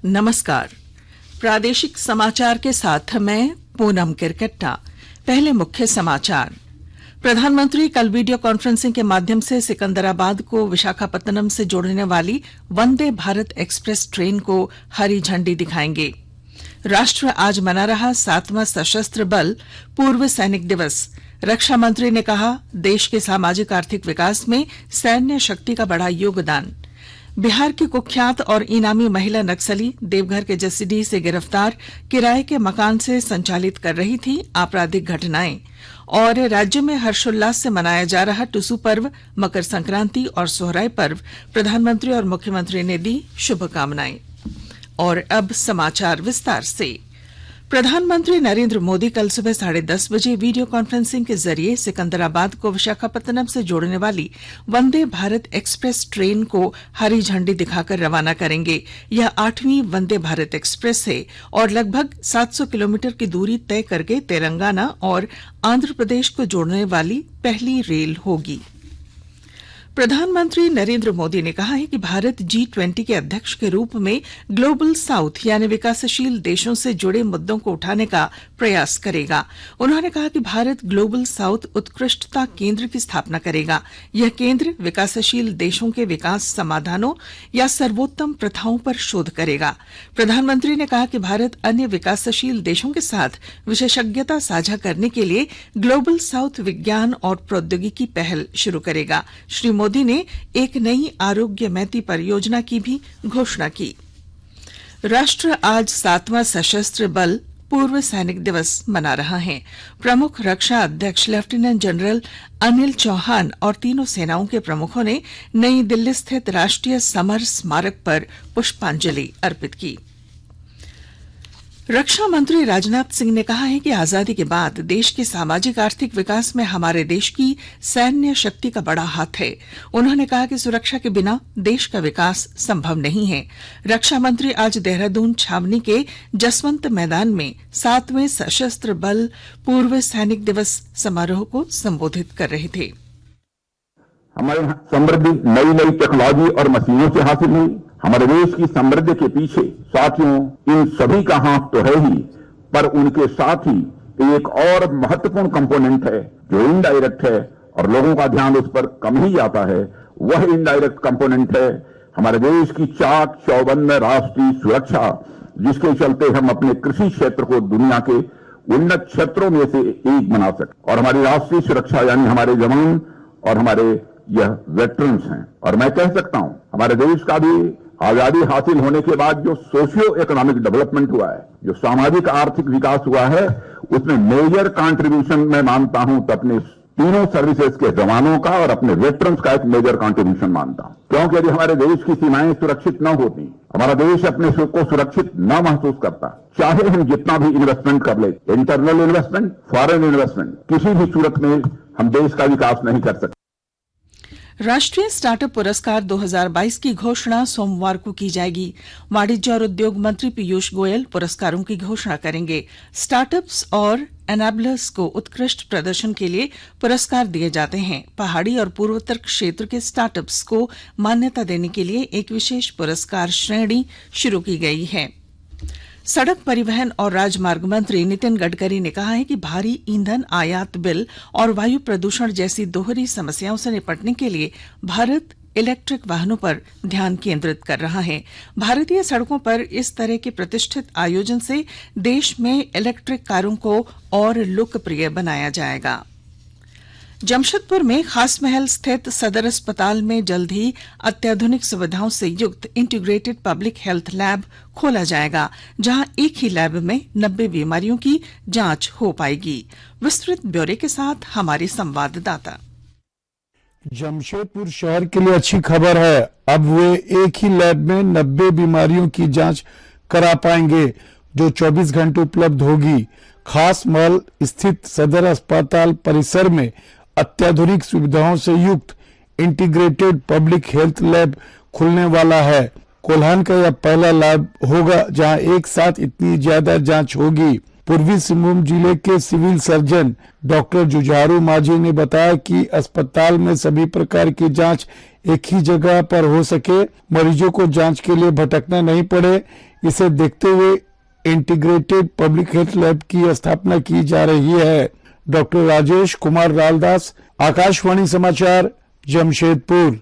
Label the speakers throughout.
Speaker 1: नमस्कार। प्रादेशिक समाचार के साथ मैं पूनम किरकट्टा। पहले मुख्य समाचार। प्रधानमंत्री कल वीडियो कॉन्फ्रेंसिंग के माध्यम से सिकंदराबाद को विशाखापत्तनम से जोड़ने वाली वंदे भारत एक्सप्रेस ट्रेन को हरी झंडी दिखाएंगे। राष्ट्र आज मना रहा 7वां सशस्त्र बल पूर्व सैनिक दिवस। रक्षा मंत्री ने कहा, देश के सामाजिक आर्थिक विकास में सैन्य शक्ति का बड़ा योगदान। बिहार की कुख्यात और इनामी महिला नक्सली देवघर के जसीडीह से गिरफ्तार किराए के मकान से संचालित कर रही थी आपराधिक घटनाएं। और राज्य में हर्षोल्लास से मनाया जा रहा टुसू पर्व, मकर संक्रांति और सोहराय पर्व, प्रधानमंत्री और मुख्यमंत्री ने दी शुभकामनाएं। और अब समाचार विस्तार से। प्रधानमंत्री नरेंद्र मोदी कल सुबह 10:30 बजे वीडियो कॉन्फ्रेंसिंग के जरिए सिकंदराबाद को विशाखापत्तनम से जोड़ने वाली वंदे भारत एक्सप्रेस ट्रेन को हरी झंडी दिखाकर रवाना करेंगे। यह 8वीं वंदे भारत एक्सप्रेस है और लगभग 700 किलोमीटर की दूरी तय करके तेलंगाना और आंध्र प्रदेश को जोड़ने वाली पहली रेल होगी। प्रधानमंत्री नरेंद्र मोदी ने कहा है कि भारत G20 के अध्यक्ष के रूप में ग्लोबल साउथ यानी विकासशील देशों से जुड़े मुद्दों को उठाने का प्रयास करेगा। उन्होंने कहा कि भारत ग्लोबल साउथ उत्कृष्टता केंद्र की स्थापना करेगा। यह केंद्र विकासशील देशों के विकास समाधानों या सर्वोत्तम प्रथाओं पर शोध करेगा। प्रधानमंत्री ने कहा कि भारत अन्य विकासशील देशों के साथ विशेषज्ञता साझा करने के लिए ग्लोबल साउथ विज्ञान और प्रौद्योगिकी पहल शुरू करेगा। श्री मोदी ने एक नई आरोग्य मैत्री परियोजना की भी घोषणा की। राष्ट्र आज 7वां सशस्त्र बल पूर्व सैनिक दिवस मना रहा है। प्रमुख रक्षा अध्यक्ष लेफ्टिनेंट जनरल अनिल चौहान और तीनों सेनाओं के प्रमुखों ने नई दिल्ली स्थित राष्ट्रीय समर स्मारक पर पुष्पांजलि अर्पित की। रक्षा मंत्री राजनाथ सिंह ने कहा है कि आजादी के बाद देश के सामाजिक आर्थिक विकास में हमारे देश की सैन्य शक्ति का बड़ा हाथ है। उन्होंने कहा कि सुरक्षा के बिना देश का विकास संभव नहीं है। रक्षा मंत्री आज देहरादून छावनी के जसवंत मैदान में 7वें सशस्त्र बल पूर्व सैनिक दिवस समारोह को संबोधित कर रहे थे।
Speaker 2: हमारे समृद्धि नई नई टेक्नोलॉजी और मशीनों से हासिल हुई। हमारे देश की समृद्धि के पीछे साथियों इन सभी का हाथ तो है ही, पर उनके साथ ही एक और महत्वपूर्ण कंपोनेंट है जो इनडायरेक्ट है और लोगों का ध्यान उस पर कम ही जाता है। वह इनडायरेक्ट कंपोनेंट है हमारे देश की चाक चौबंद राष्ट्रीय सुरक्षा, जिसके चलते हम अपने कृषि क्षेत्र को दुनिया के उन्नत क्षेत्रों में से एक बना सके। और हमारी राष्ट्रीय सुरक्षा यानी हमारे जवान और हमारे यह वेटरन्स हैं। और मैं कह सकता हूं हमारे देश का भी आजादी हासिल होने के बाद जो सोशियो इकोनॉमिक डेवलपमेंट हुआ है, जो सामाजिक आर्थिक विकास हुआ है, उसमें मेजर कंट्रीब्यूशन मैं मानता हूं तो अपने तीनों सर्विसेज के जवानों का और अपने वेटरन्स का एक मेजर कंट्रीब्यूशन मानता हूं। क्योंकि यदि हमारे देश की सीमाएं सुरक्षित न होती, हमारा देश अपने को सुरक्षित न महसूस करता, चाहे हम जितना भी इन्वेस्टमेंट कर ले, इंटरनल इन्वेस्टमेंट, फॉरेन इन्वेस्टमेंट, किसी भी सूरत में हम देश का विकास नहीं कर सकते।
Speaker 1: राष्ट्रीय स्टार्टअप पुरस्कार 2022 की घोषणा सोमवार को की जाएगी। वाणिज्य और उद्योग मंत्री पीयूष गोयल पुरस्कारों की घोषणा करेंगे। स्टार्टअप्स और एनेबलर्स को उत्कृष्ट प्रदर्शन के लिए पुरस्कार दिए जाते हैं। पहाड़ी और पूर्वोत्तर क्षेत्र के स्टार्टअप्स को मान्यता देने के लिए एक विशेष पुरस्कार श्रेणी शुरू की गई है। सड़क परिवहन और राजमार्ग मंत्री नितिन गडकरी ने कहा है कि भारी ईंधन आयात बिल और वायु प्रदूषण जैसी दोहरी समस्याओं से निपटने के लिए भारत इलेक्ट्रिक वाहनों पर ध्यान केंद्रित कर रहा है। भारतीय सड़कों पर इस तरह के प्रतिष्ठित आयोजन से देश में इलेक्ट्रिक कारों को और लोकप्रिय बनाया जाएगा। जमशेदपुर में खास महल स्थित सदर अस्पताल में जल्द ही अत्याधुनिक सुविधाओं से युक्त इंटीग्रेटेड पब्लिक हेल्थ लैब खोला जाएगा, जहां एक ही लैब में 90 बीमारियों की जांच हो पाएगी। विस्तृत ब्यौरे के साथ हमारे संवाददाता।
Speaker 3: जमशेदपुर शहर के लिए अच्छी खबर है। अब वे एक ही लैब में 90 बीमारियों की जांच करा पाएंगे, जो 24 घंटे उपलब्ध होगी। खास महल स्थित सदर अस्पताल परिसर में अत्याधुनिक सुविधाओं से युक्त इंटीग्रेटेड पब्लिक हेल्थ लैब खुलने वाला है। कोल्हान का यह पहला लैब होगा जहां एक साथ इतनी ज्यादा जांच होगी। पूर्वी सिंहभूम जिले के सिविल सर्जन डॉक्टर जुझारू माझी ने बताया कि अस्पताल में सभी प्रकार की जांच एक ही जगह पर हो सके, मरीजों को जांच के लिए भटकना नहीं पड़े, इसे देखते हुए इंटीग्रेटेड पब्लिक हेल्थ लैब की स्थापना की जा रही है। डॉक्टर राजेश कुमार लालदास, आकाशवाणी समाचार, जमशेदपुर।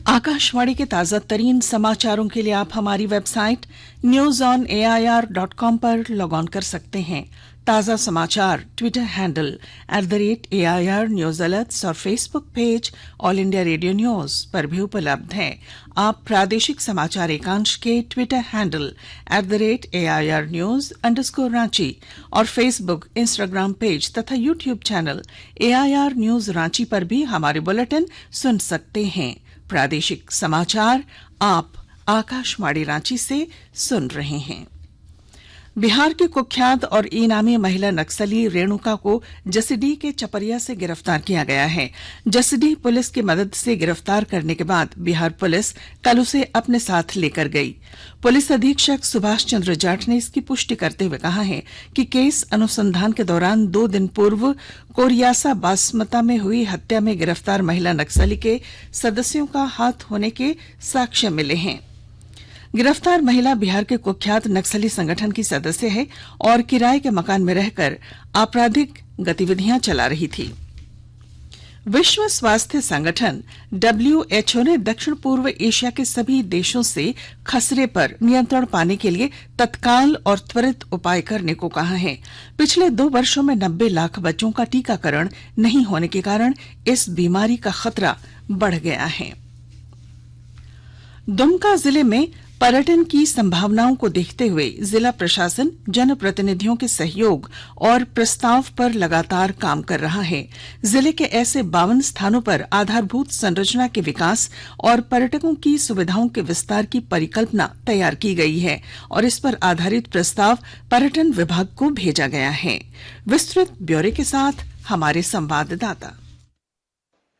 Speaker 1: आकाशवाणी के ताजा तरीन समाचारों के लिए आप हमारी वेबसाइट newsonair.com पर लॉग ऑन कर सकते हैं। ताजा समाचार Twitter handle @AIR news alerts और Facebook page all India radio news पर भी उपलब्ध है। आप प्रादेशिक समाचार एकांश के ट्विटर हैंडल @AIR news_रांची और फेसबुक, इंस्टाग्राम पेज तथा YouTube channel AIR news Ranchi पर भी हमारे बुलेटिन सुन सकते हैं। प्रादेशिक समाचार आप आकाशवाणी रांची से सुन रहे हैं। बिहार की कुख्यात और इनामी महिला नक्सली रेणुका को जसीडीह के चपरिया से गिरफ्तार किया गया है। जसीडीह पुलिस की मदद से गिरफ्तार करने के बाद बिहार पुलिस कल उसे अपने साथ लेकर गई। पुलिस अधीक्षक सुभाष चंद्र जाट ने इसकी पुष्टि करते हुए कहा है कि केस अनुसंधान के दौरान 2 दिन पूर्व कोरियासा बासमता में हुई हत्या में गिरफ्तार महिला नक्सली के सदस्यों का हाथ होने के साक्ष्य मिले हैं। गिरफ्तार महिला बिहार के कुख्यात नक्सली संगठन की सदस्य है और किराए के मकान में रहकर आपराधिक गतिविधियां चला रही थी। विश्व स्वास्थ्य संगठन WHO ने दक्षिण पूर्व एशिया के सभी देशों से खसरे पर नियंत्रण पाने के लिए तत्काल और त्वरित उपाय करने को कहा है। पिछले 2 वर्षों में 90 लाख बच्चों का टीकाकरण नहीं होने के कारण इस बीमारी का खतरा बढ़ गया है। दुमका जिले में पर्यटन की संभावनाओं को देखते हुए जिला प्रशासन जनप्रतिनिधियों के सहयोग और प्रस्ताव पर लगातार काम कर रहा है। जिले के ऐसे 52 स्थानों पर आधारभूत संरचना के विकास और पर्यटकों की सुविधाओं के विस्तार की परिकल्पना तैयार की गई है और इस पर आधारित प्रस्ताव पर्यटन विभाग को भेजा गया है। विस्तृत ब्यौरे के साथ हमारे संवाददाता।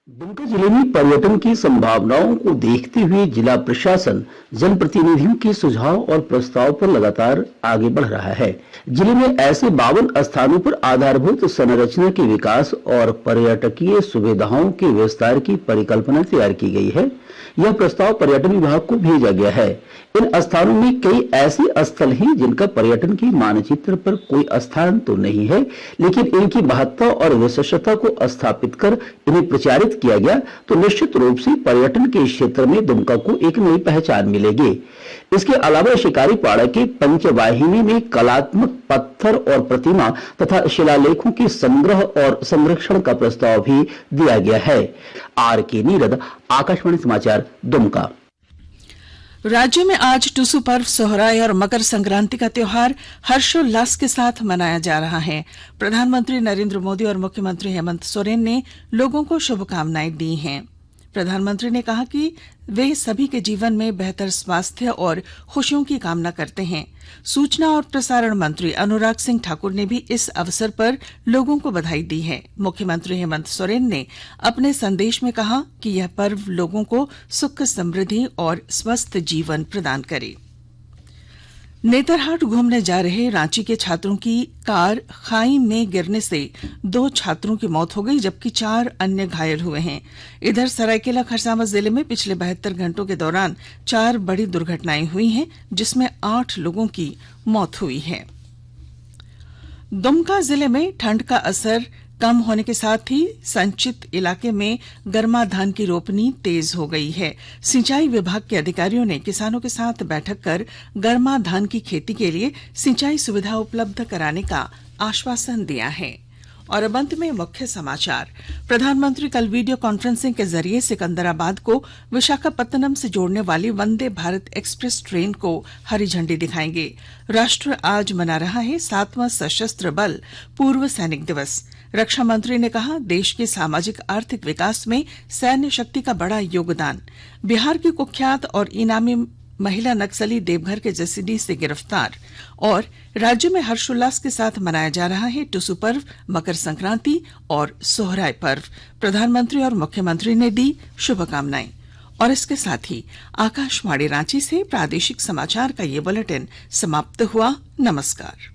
Speaker 4: दुमका जिले में पर्यटन की संभावनाओं को देखते हुए जिला प्रशासन जनप्रतिनिधियों के सुझाव और प्रस्ताव पर लगातार आगे बढ़ रहा है। जिले में ऐसे 52 स्थानों पर आधारभूत संरचना के विकास और पर्यटकीय सुविधाओं के विस्तार की परिकल्पना तैयार की गई है। यह प्रस्ताव पर्यटन विभाग को भेजा गया है। इन स्थानों में कई ऐसे स्थल हैं जिनका पर्यटन के मानचित्र पर कोई स्थान तो नहीं है, लेकिन इनकी महत्ता और विशेषता को स्थापित कर इन्हें प्रचारित किया गया तो निश्चित रूप से पर्यटन के क्षेत्र में दुमका को एक नई पहचान मिलेगी। इसके अलावा शिकारीपाड़ा के पंचवाहिनी में कलात्मक पत्थर और प्रतिमा तथा शिलालेखों के संग्रह और संरक्षण का प्रस्ताव भी दिया गया है। RK नीरद, आकाशवाणी समाचार, दुमका।
Speaker 1: राज्य में आज टुसु पर्व, सोहराय और मकर संक्रांति का त्योहार हर्षोल्लास के साथ मनाया जा रहा है। प्रधानमंत्री नरेंद्र मोदी और मुख्यमंत्री हेमंत सोरेन ने लोगों को शुभकामनाएं दी हैं। प्रधानमंत्री ने कहा कि वे सभी के जीवन में बेहतर स्वास्थ्य और खुशियों की कामना करते हैं। सूचना और प्रसारण मंत्री अनुराग सिंह ठाकुर ने भी इस अवसर पर लोगों को बधाई दी है। मुख्यमंत्री हेमंत सोरेन ने अपने संदेश में कहा कि यह पर्व लोगों को सुख, समृद्धि और स्वस्थ जीवन प्रदान करे। नेतरहाट घूमने जा रहे रांची के छात्रों की कार खाई में गिरने से 2 छात्रों की मौत हो गई, जबकि 4 अन्य घायल हुए हैं। इधर सरायकेला खरसावां जिले में पिछले 72 घंटों के दौरान 4 बड़ी दुर्घटनाएं हुई हैं, जिसमें 8 लोगों की मौत हुई है। दुमका जिले में ठंड का असर कम होने के साथ ही संचित इलाके में गर्मा धान की रोपनी तेज हो गई है। सिंचाई विभाग के अधिकारियों ने किसानों के साथ बैठक कर गर्मा धान की खेती के लिए सिंचाई सुविधा उपलब्ध कराने का आश्वासन दिया है। और अब अंत में मुख्य समाचार। प्रधानमंत्री कल वीडियो कॉन्फ्रेंसिंग के जरिए सिकंदराबाद को विशाखापत्तनम से जोड़ने वाली वंदे भारत एक्सप्रेस ट्रेन को हरी झंडी दिखाएंगे। राष्ट्र आज मना रहा है 7वां सशस्त्र बल पूर्व सैनिक दिवस। रक्षा मंत्री ने कहा, देश के सामाजिक आर्थिक विकास में सैन्य शक्ति का बड़ा योगदान। बिहार की कुख्यात और इनामी महिला नक्सली देवघर के जसीडीह से गिरफ्तार। और राज्य में हर्षोल्लास के साथ मनाया जा रहा है टुसु पर्व, मकर संक्रांति और सोहराय पर्व। प्रधानमंत्री और मुख्यमंत्री ने दी शुभकामनाएं। और इसके साथ ही आकाशवाणी रांची से प्रादेशिक समाचार का ये बुलेटिन समाप्त हुआ। नमस्कार।